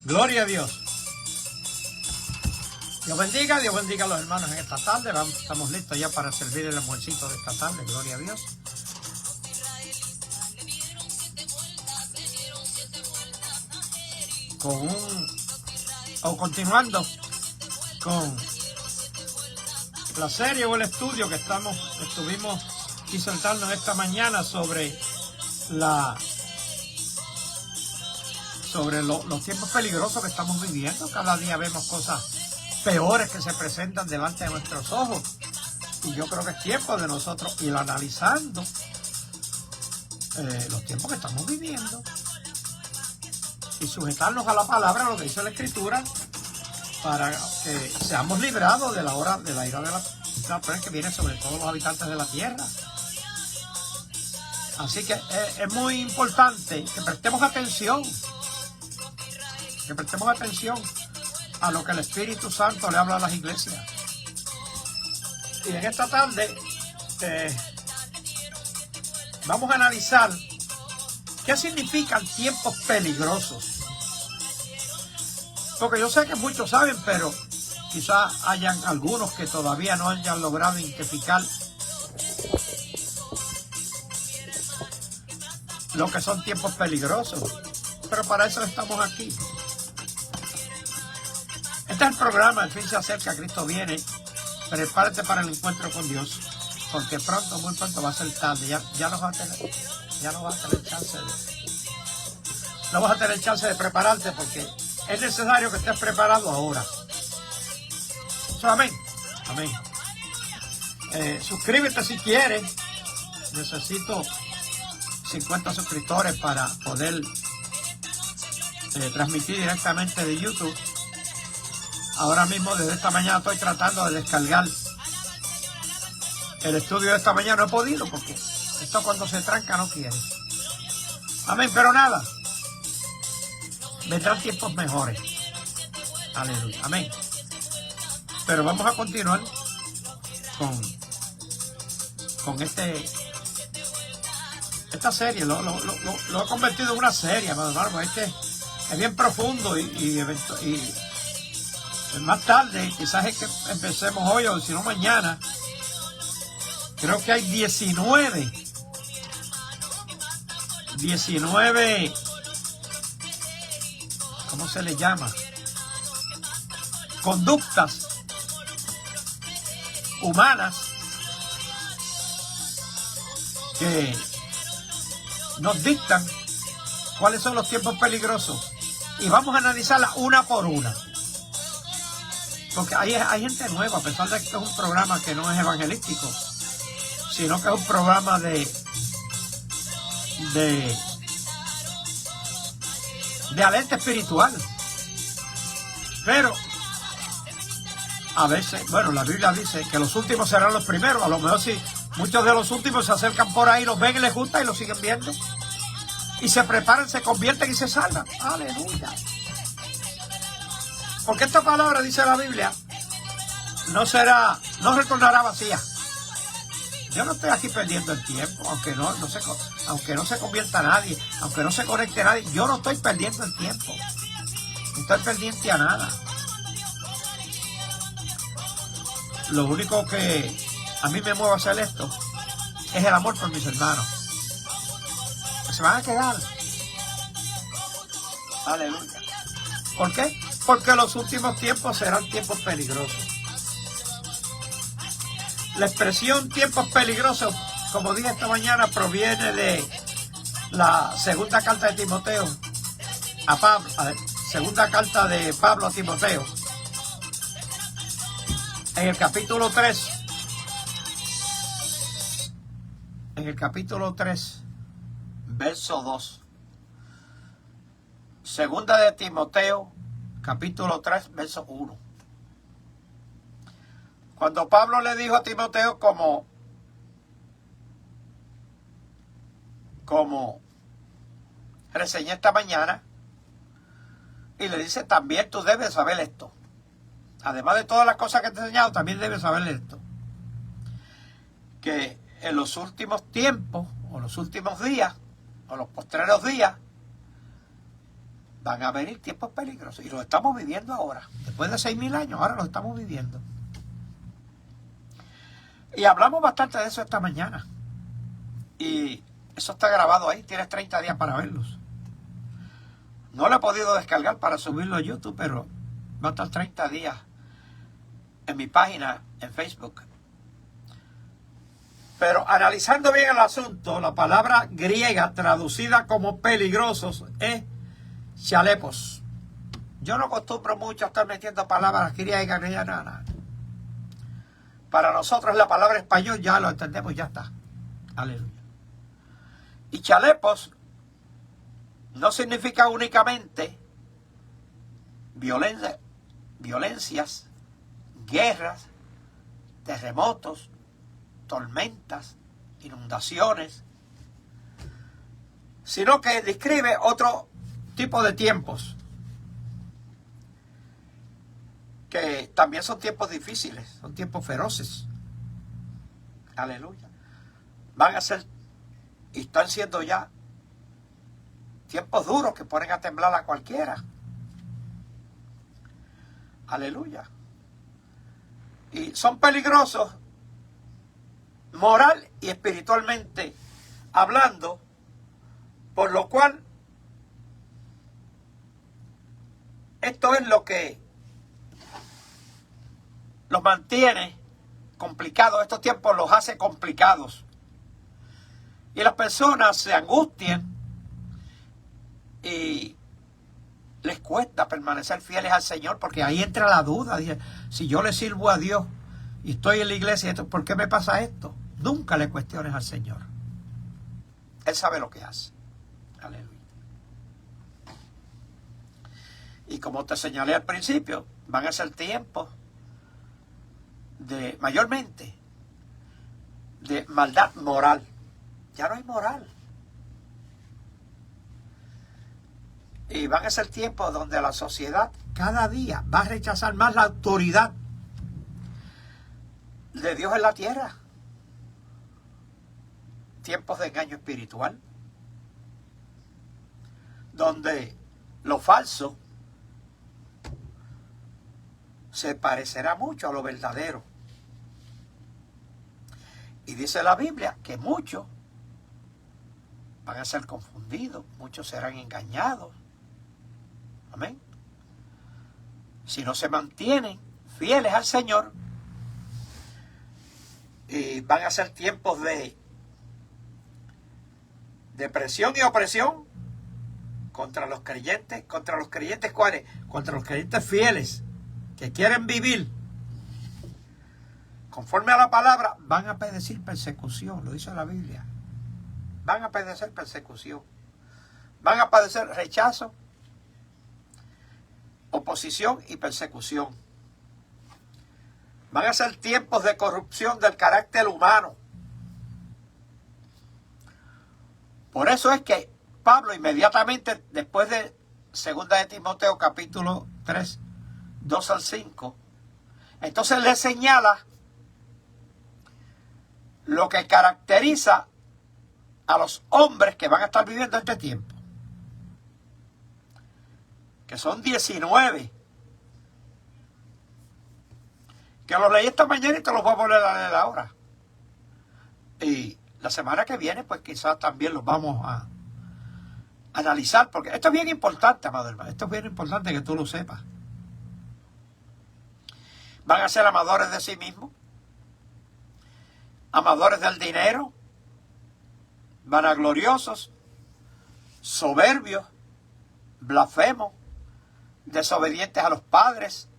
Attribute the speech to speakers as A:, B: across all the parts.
A: Gloria a Dios. Dios bendiga a los hermanos en esta tarde. Estamos listos ya para servir el almuercito de esta tarde. Gloria a Dios. Continuando con la serie o el estudio que estuvimos disertando esta mañana sobre los tiempos peligrosos que estamos viviendo. Cada día vemos cosas peores que se presentan delante de nuestros ojos. Y yo creo que es tiempo de nosotros ir analizando los tiempos que estamos viviendo y sujetarnos a la palabra, lo que dice la Escritura, para que seamos librados de la ira de la prueba que viene sobre todos los habitantes de la tierra. Así que es muy importante que prestemos atención a lo que el Espíritu Santo le habla a las iglesias. Y en esta tarde vamos a analizar qué significan tiempos peligrosos. Porque yo sé que muchos saben, pero quizás hayan algunos que todavía no hayan logrado identificar lo que son tiempos peligrosos. Pero para eso estamos aquí. Este es el programa, el fin se acerca, Cristo viene. Prepárate para el encuentro con Dios, porque pronto, muy pronto va a ser tarde. Ya no vas a tener chance de prepararte, porque es necesario que estés preparado ahora. Amén. Amén. Suscríbete si quieres. Necesito 50 suscriptores para poder transmitir directamente de YouTube. Ahora mismo, desde esta mañana, estoy tratando de descargar el estudio de esta mañana. No he podido, porque esto cuando se tranca no quiere. Amén, pero nada. Vendrán tiempos mejores. Aleluya. Amén. Pero vamos a continuar con esta serie. Lo he convertido en una serie, hermano, porque es bien profundo y más tarde, quizás es que empecemos hoy o si no mañana. Creo que hay 19 ¿cómo se le llama? Conductas humanas que nos dictan cuáles son los tiempos peligrosos, y vamos a analizarlas una por una. Porque hay gente nueva, a pesar de que esto es un programa que no es evangelístico, sino que es un programa de alerta espiritual. Pero a veces, bueno, la Biblia dice que los últimos serán los primeros. A lo mejor si muchos de los últimos se acercan por ahí, los ven y les gusta y los siguen viendo. Y se preparan, se convierten y se salvan. Aleluya. Porque esta palabra, dice la Biblia, no retornará vacía. Yo no estoy aquí perdiendo el tiempo, aunque no se convierta nadie, aunque no se conecte nadie. Yo no estoy perdiendo el tiempo. No estoy pendiente a nada. Lo único que a mí me mueve a hacer esto es el amor por mis hermanos, que se van a quedar. Aleluya. ¿Por qué? Porque los últimos tiempos serán tiempos peligrosos. La expresión tiempos peligrosos, como dije esta mañana, proviene de la segunda carta de Timoteo a Pablo, segunda carta de Pablo a Timoteo, en el capítulo 3, verso 2. Segunda de Timoteo, capítulo 3, verso 1. Cuando Pablo le dijo a Timoteo, como reseñé esta mañana, y le dice, también tú debes saber esto. Además de todas las cosas que te he enseñado, también debes saber esto. Que en los últimos tiempos, o los últimos días, o los postreros días, van a venir tiempos peligrosos. Y los estamos viviendo ahora. Después de 6.000 años, ahora los estamos viviendo. Y hablamos bastante de eso esta mañana. Y eso está grabado ahí. Tienes 30 días para verlos. No lo he podido descargar para subirlo a YouTube, pero va a estar 30 días en mi página en Facebook. Pero analizando bien el asunto, la palabra griega traducida como peligrosos es chalepos. Yo no acostumbro mucho a estar metiendo palabras griegas ni nada. Para nosotros la palabra español ya lo entendemos, ya está. Aleluya. Y chalepos no significa únicamente violencias, guerras, terremotos, tormentas, inundaciones, sino que describe otro tipo de tiempos, que también son tiempos difíciles, son tiempos feroces. Aleluya. Van a ser, y están siendo ya, tiempos duros que ponen a temblar a cualquiera. Aleluya. Y son peligrosos moral y espiritualmente hablando, por lo cual esto es lo que los mantiene complicados. Estos tiempos los hace complicados y las personas se angustian y les cuesta permanecer fieles al Señor, porque ahí entra la duda. Dice, si yo le sirvo a Dios y estoy en la iglesia, ¿por qué me pasa esto? Nunca le cuestiones al Señor. Él sabe lo que hace. Aleluya. Y como te señalé al principio, van a ser tiempos de, mayormente, de maldad moral. Ya no hay moral. Y van a ser tiempos donde la sociedad cada día va a rechazar más la autoridad de Dios en la tierra. Tiempos de engaño espiritual, donde lo falso se parecerá mucho a lo verdadero. Y dice la Biblia que muchos van a ser confundidos, muchos serán engañados. Amén. Si no se mantienen fieles al Señor, y van a ser tiempos de presión y opresión contra los creyentes. ¿Contra los creyentes cuáles? Contra los creyentes fieles que quieren vivir conforme a la palabra. Van a padecer persecución, lo dice la Biblia. Van a padecer persecución, van a padecer rechazo, oposición y persecución. Van a ser tiempos de corrupción del carácter humano. Por eso es que Pablo, inmediatamente después de 2 de Timoteo capítulo 3, 2 al 5, entonces le señala lo que caracteriza a los hombres que van a estar viviendo este tiempo, que son 19, que los leí esta mañana y te los voy a volver a leer ahora. Y la semana que viene, pues quizás también los vamos a analizar, porque esto es bien importante, amado hermano, esto es bien importante que tú lo sepas. Van a ser amadores de sí mismos, amadores del dinero, vanagloriosos, soberbios, blasfemos, desobedientes a los padres,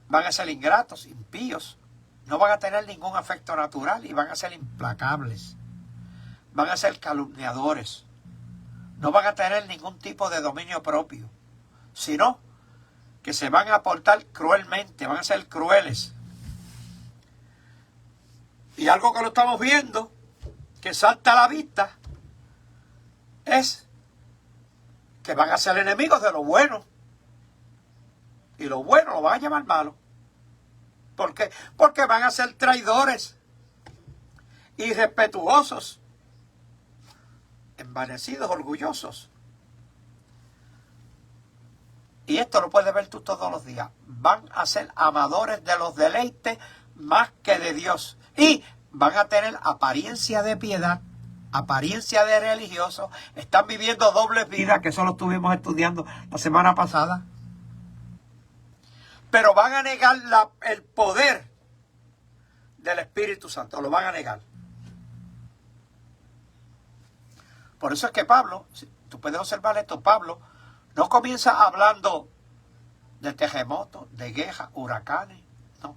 A: van a ser ingratos, impíos, no van a tener ningún afecto natural y van a ser implacables, van a ser calumniadores, no van a tener ningún tipo de dominio propio, sino que se van a portar cruelmente, van a ser crueles. Y algo que lo estamos viendo, que salta a la vista, es que van a ser enemigos de lo bueno. Y lo bueno lo van a llamar malo. ¿Por qué? Porque van a ser traidores, irrespetuosos, envanecidos, orgullosos. Y esto lo puedes ver tú todos los días. Van a ser amadores de los deleites más que de Dios. Y van a tener apariencia de piedad, apariencia de religiosos. Están viviendo dobles vidas, que eso lo estuvimos estudiando la semana pasada. Pero van a negar el poder del Espíritu Santo. Lo van a negar. Por eso es que Pablo, tú puedes observar esto, Pablo no comienza hablando de terremotos, de guerras, huracanes, no.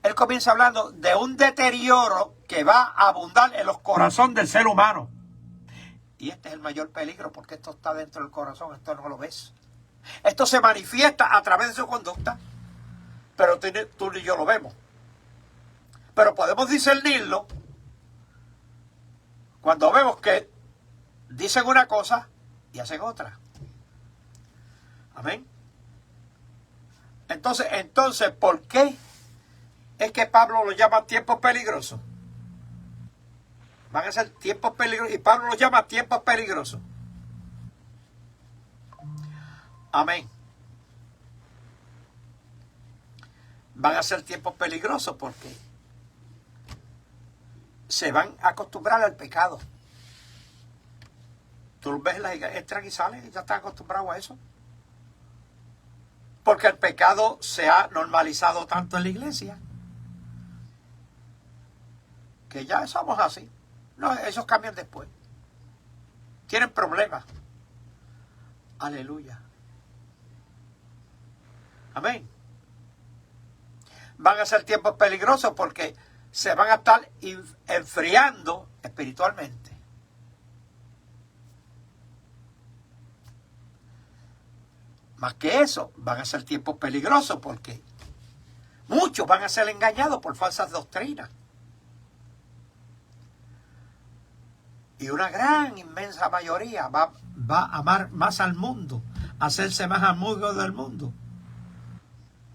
A: Él comienza hablando de un deterioro que va a abundar en los corazones del ser humano. Y este es el mayor peligro, porque esto está dentro del corazón, esto no lo ves. Esto se manifiesta a través de su conducta, pero tú y yo lo vemos. Pero podemos discernirlo cuando vemos que dicen una cosa y hacen otra. Amén. Entonces, ¿por qué es que Pablo lo llama tiempos peligrosos? Van a ser tiempos peligrosos y Pablo los llama tiempos peligrosos. Amén. Van a ser tiempos peligrosos porque se van a acostumbrar al pecado. Tú ves, entran y salen y ya están acostumbrados a eso. Porque el pecado se ha normalizado tanto en la iglesia que ya somos así. No, esos cambian después. Tienen problemas. Aleluya. Amén. Van a ser tiempos peligrosos porque se van a estar enfriando espiritualmente. Más que eso, van a ser tiempos peligrosos porque muchos van a ser engañados por falsas doctrinas. Y una gran, inmensa mayoría va a amar más al mundo, a hacerse más amigo del mundo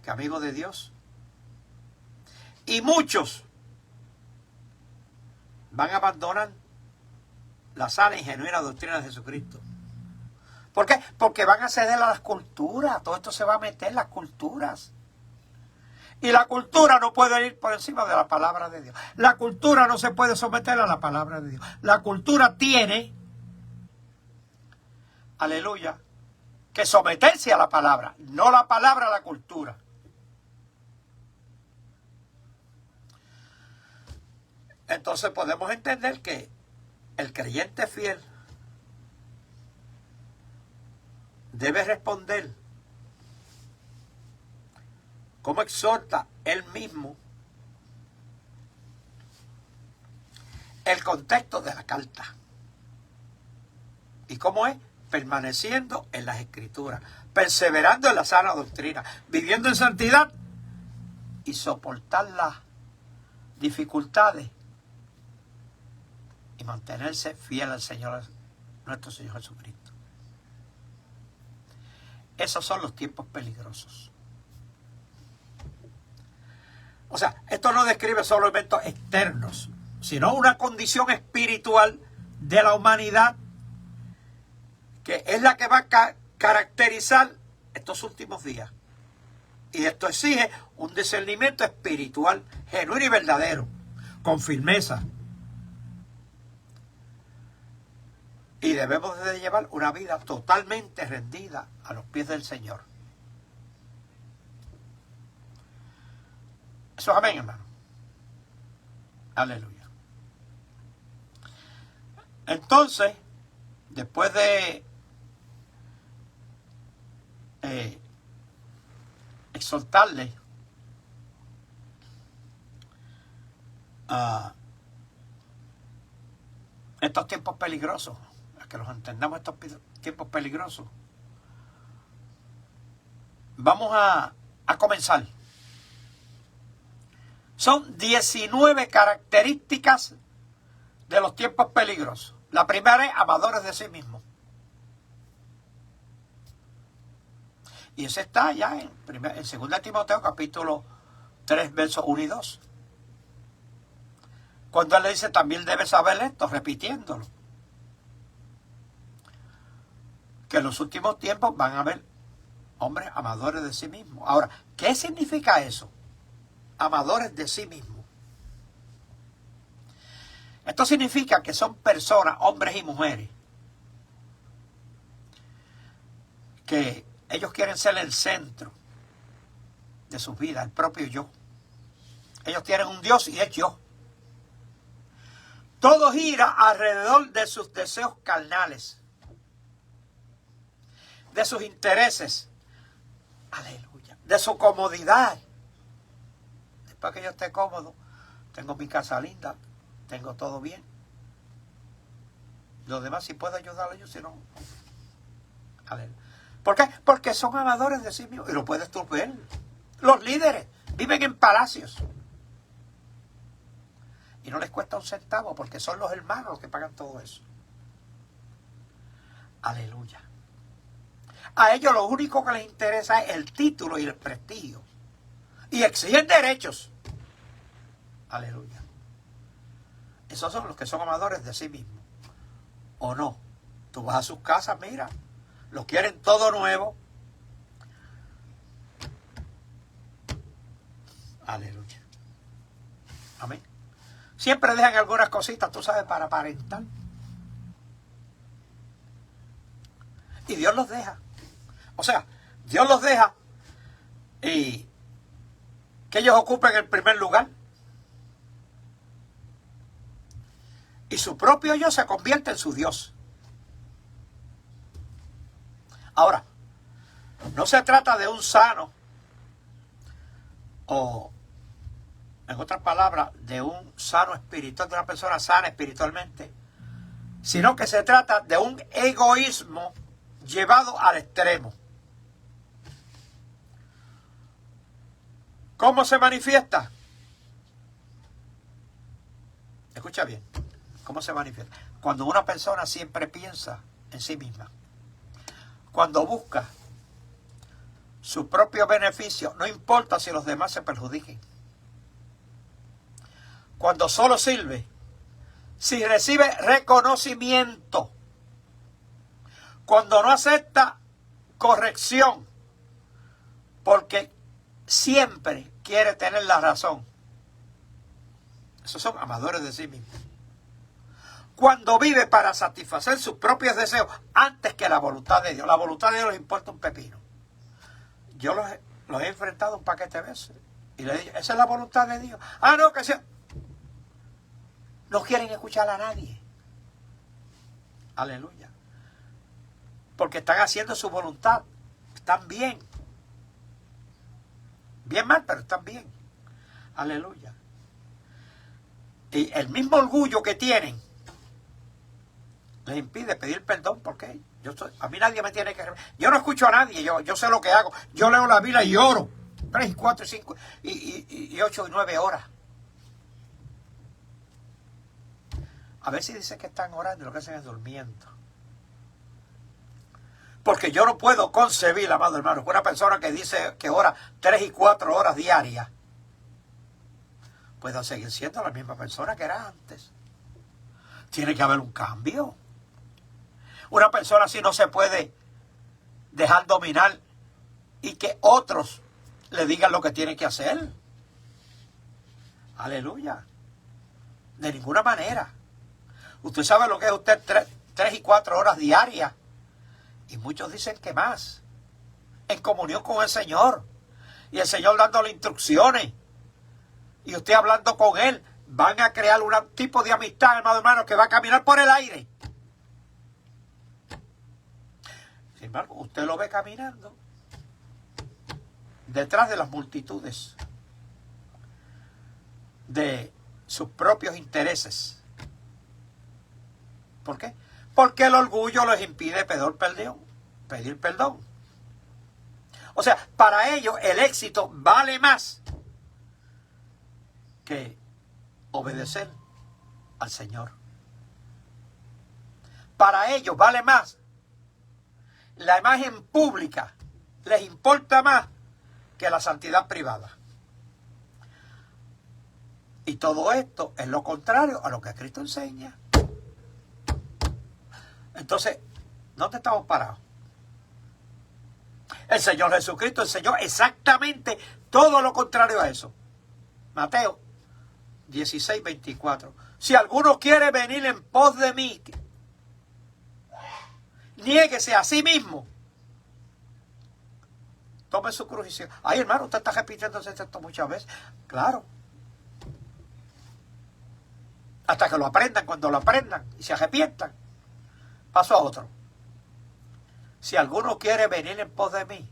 A: que amigo de Dios. Y muchos van a abandonar la sana y genuina doctrina de Jesucristo. ¿Por qué? Porque van a ceder a las culturas. Todo esto se va a meter en las culturas. Y la cultura no puede ir por encima de la palabra de Dios. La cultura no se puede someter a la palabra de Dios. La cultura tiene, aleluya, que someterse a la palabra, no la palabra a la cultura. Entonces podemos entender que el creyente fiel debe responder como exhorta él mismo el contexto de la carta. ¿Y cómo es? Permaneciendo en las Escrituras, perseverando en la sana doctrina, viviendo en santidad y soportar las dificultades y mantenerse fiel al Señor, nuestro Señor Jesucristo. Esos son los tiempos peligrosos. O sea, esto no describe solo eventos externos, sino una condición espiritual de la humanidad que es la que va a caracterizar estos últimos días. Y esto exige un discernimiento espiritual genuino y verdadero, con firmeza. Y debemos de llevar una vida totalmente rendida a los pies del Señor. Eso es amén, hermano. Aleluya. Entonces, después de exhortarle a estos tiempos peligrosos, a que los entendamos, estos tiempos peligrosos, vamos a comenzar. Son 19 características de los tiempos peligrosos. La primera es amadores de sí mismos. Y ese está ya en 2 Timoteo capítulo 3, versos 1 y 2. Cuando él le dice, también debes saber esto, repitiéndolo. que en los últimos tiempos van a haber hombres amadores de sí mismos. Ahora, ¿qué significa eso? Amadores de sí mismos. Esto significa que son personas, hombres y mujeres, que ellos quieren ser el centro de sus vidas, el propio yo. Ellos tienen un Dios y es yo. Todo gira alrededor de sus deseos carnales, de sus intereses, aleluya, de su comodidad. Después que yo esté cómodo, tengo mi casa linda, tengo todo bien. Los demás, si puedo ayudar a ellos, si no, aleluya. ¿Por qué? Porque son amadores de sí mismos. Y lo puedes tú ver. Los líderes viven en palacios. Y no les cuesta un centavo porque son los hermanos los que pagan todo eso. Aleluya. A ellos lo único que les interesa es el título y el prestigio. Y exigen derechos. Aleluya. Esos son los que son amadores de sí mismos. ¿O no? Tú vas a sus casas, mira. Los quieren todo nuevo. Aleluya. Amén. Siempre dejan algunas cositas, tú sabes, para aparentar. Y Dios los deja. O sea, Dios los deja y que ellos ocupen el primer lugar. Y su propio yo se convierte en su Dios. Ahora, no se trata de un sano, o en otras palabras, de un sano espiritual, de una persona sana espiritualmente, sino que se trata de un egoísmo llevado al extremo. ¿Cómo se manifiesta? Escucha bien, ¿cómo se manifiesta? Cuando una persona siempre piensa en sí misma. Cuando busca su propio beneficio, no importa si los demás se perjudiquen. Cuando solo sirve, si recibe reconocimiento. Cuando no acepta corrección, porque siempre quiere tener la razón. Esos son amadores de sí mismos. Cuando vive para satisfacer sus propios deseos antes que la voluntad de Dios. La voluntad de Dios les importa un pepino. Yo los he enfrentado un paquete de veces. Y le he dicho, esa es la voluntad de Dios. Ah, no, que sea. No quieren escuchar a nadie. Aleluya. Porque están haciendo su voluntad. Están bien. Bien mal, pero están bien. Aleluya. Y el mismo orgullo que tienen les impide pedir perdón. ¿Por qué? A mí nadie me tiene que... Yo no escucho a nadie, yo sé lo que hago. Yo leo la Biblia y oro. 3, 4, 5, y 8 y 9 horas. A ver si dicen que están orando y lo que hacen es durmiendo. Porque yo no puedo concebir, amado hermano, que una persona que dice que ora 3 y 4 horas diarias pueda seguir siendo la misma persona que era antes. Tiene que haber un cambio. Una persona así no se puede dejar dominar y que otros le digan lo que tiene que hacer. Aleluya. De ninguna manera. Usted sabe lo que es usted 3 y 4 horas diarias. Y muchos dicen que más. En comunión con el Señor. Y el Señor dándole instrucciones. Y usted hablando con Él. Van a crear un tipo de amistad, hermano, que va a caminar por el aire. Sin embargo, usted lo ve caminando detrás de las multitudes de sus propios intereses. ¿Por qué? Porque el orgullo les impide pedir perdón. O sea, para ellos el éxito vale más que obedecer al Señor. Para ellos vale más la imagen pública, les importa más que la santidad privada. Y todo esto es lo contrario a lo que Cristo enseña. Entonces, ¿dónde estamos parados? El Señor Jesucristo enseñó exactamente todo lo contrario a eso. Mateo 16:24. Si alguno quiere venir en pos de mí, niéguese a sí mismo. Tome su cruz y siga. Ay, hermano, usted está repitiendo ese texto muchas veces. Claro. Hasta que lo aprendan. Cuando lo aprendan y se arrepientan, paso a otro. Si alguno quiere venir en pos de mí.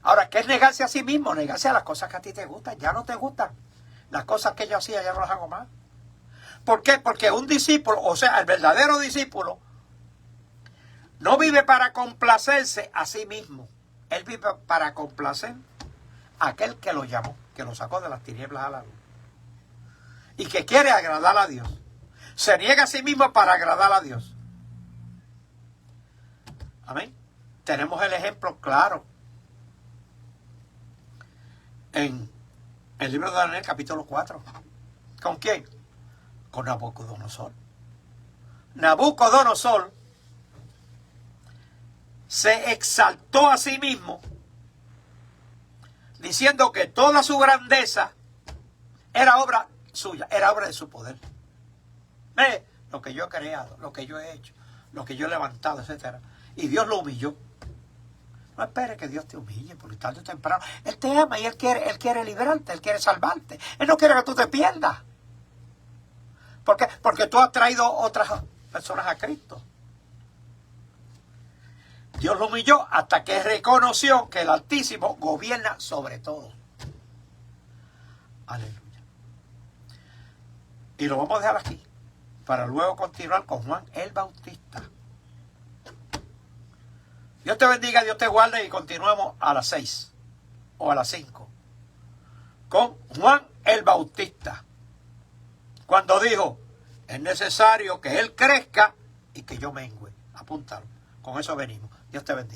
A: Ahora, ¿qué es negarse a sí mismo? Negarse a las cosas que a ti te gustan. Ya no te gustan. Las cosas que yo hacía ya no las hago más. ¿Por qué? Porque un discípulo, o sea, el verdadero discípulo, no vive para complacerse a sí mismo. Él vive para complacer a aquel que lo llamó, que lo sacó de las tinieblas a la luz. Y que quiere agradar a Dios. Se niega a sí mismo para agradar a Dios. Amén. Tenemos el ejemplo claro en el libro de Daniel, capítulo 4. ¿Con quién? Con Nabucodonosor. Nabucodonosor se exaltó a sí mismo, diciendo que toda su grandeza era obra suya, era obra de su poder. Lo que yo he creado, lo que yo he hecho, lo que yo he levantado, etc. Y Dios lo humilló. No esperes que Dios te humille, porque tarde o temprano Él te ama y Él quiere liberarte, Él quiere salvarte. Él no quiere que tú te pierdas. ¿Por qué? Porque tú has traído otras personas a Cristo. Dios lo humilló hasta que reconoció que el Altísimo gobierna sobre todo. Aleluya. Y lo vamos a dejar aquí, para luego continuar con Juan el Bautista. Dios te bendiga, Dios te guarde y continuamos a las 6 o a las 5 con Juan el Bautista. Cuando dijo, es necesario que Él crezca y que yo mengüe. Apúntalo. Con eso venimos. Dios te bendiga.